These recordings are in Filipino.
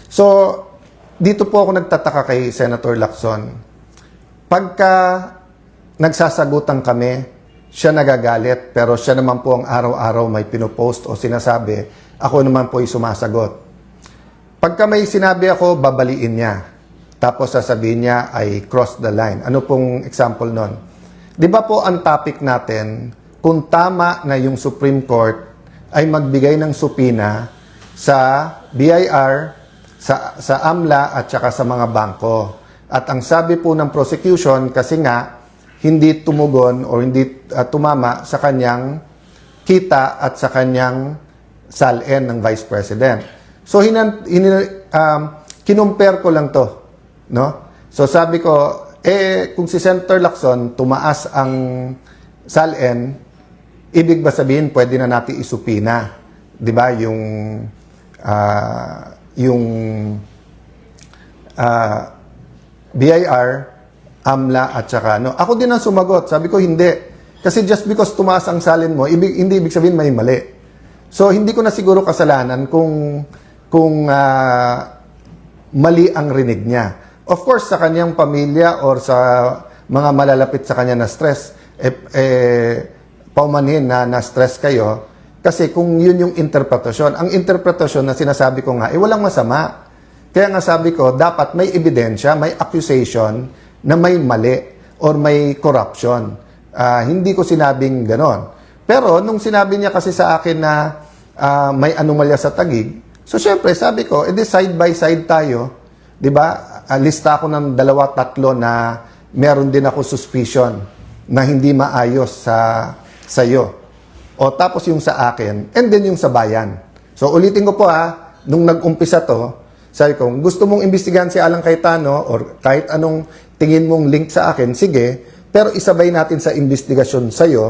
So, dito po ako nagtataka kay Senator Lacson. Pagka nagsasagutan kami, siya nagagalit, pero siya naman po ang araw-araw may pinopost o sinasabi, ako naman po ay sumasagot. Pagka may sinabi ako, babaliin niya. Tapos sasabihin niya ay cross the line. Ano pong example nun? Di ba po ang topic natin, kung tama na yung Supreme Court ay magbigay ng supina sa BIR, sa AMLA at saka sa mga bangko. At ang sabi po ng prosecution, kasi nga, hindi tumugon o hindi tumama sa kanyang kita at sa kanyang SALN ng Vice President. So, kinumpare ko lang to. No? So, sabi ko, kung si Senator Lacson tumaas ang SALN, ibig ba sabihin, pwede na natin isupina. Di ba? Yung BIR, AMLA at saka ano. Ako din ang sumagot. Sabi ko, hindi. Kasi just because tumaas ang salin mo, hindi ibig sabihin may mali. So, hindi ko na siguro kasalanan kung mali ang rinig niya. Of course, sa kanyang pamilya or sa mga malalapit sa kanya na stress, paumanhin na na-stress kayo. Kasi kung yun yung interpretasyon, ang interpretasyon na sinasabi ko nga, walang masama. Kaya nga sabi ko, dapat may ebidensya, may accusation na may mali or may corruption. Hindi ko sinabing ganon. Pero nung sinabi niya kasi sa akin na may anomalya sa Taguig, so syempre sabi ko, edi side by side tayo. Di ba? Lista ako ng 2-3 na meron din ako suspicion na hindi maayos sa iyo. O tapos yung sa akin, and then yung sa bayan. So ulitin ko po nung nag-umpisa to, sabi ko, gusto mong imbestigahan si Alan Cayetano or kahit anong tingin mong link sa akin, sige, pero isabay natin sa investigasyon sa'yo,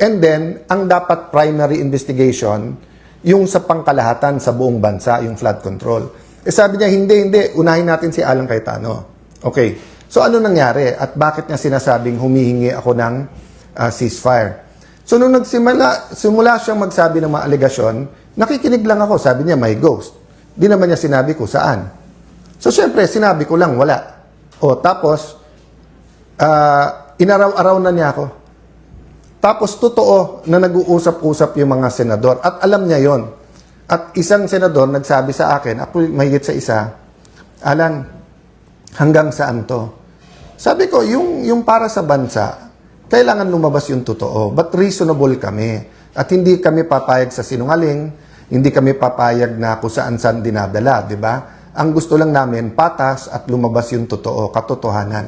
and then, ang dapat primary investigation, yung sa pangkalahatan sa buong bansa, yung flood control. Sabi niya, hindi, unahin natin si Alan Cayetano. Okay, so ano nangyari? At bakit niya sinasabing humihingi ako ng ceasefire? So, nung simula siyang magsabi ng mga alegasyon, nakikinig lang ako. Sabi niya, may ghost. Di naman niya sinabi ko saan. So, syempre, sinabi ko lang, wala. O, tapos, inaraw-araw na niya ako. Tapos, totoo na nag-uusap-usap yung mga senador. At alam niya yon. At isang senador nagsabi sa akin, ako mahigit sa isa, Alan, hanggang saan to? Sabi ko, yung para sa bansa, kailangan lumabas yung totoo. But reasonable kami. At hindi kami papayag sa sinungaling, hindi kami papayag na kung saan-saan dinadala, di ba? Ang gusto lang namin, patas at lumabas yung totoo, katotohanan.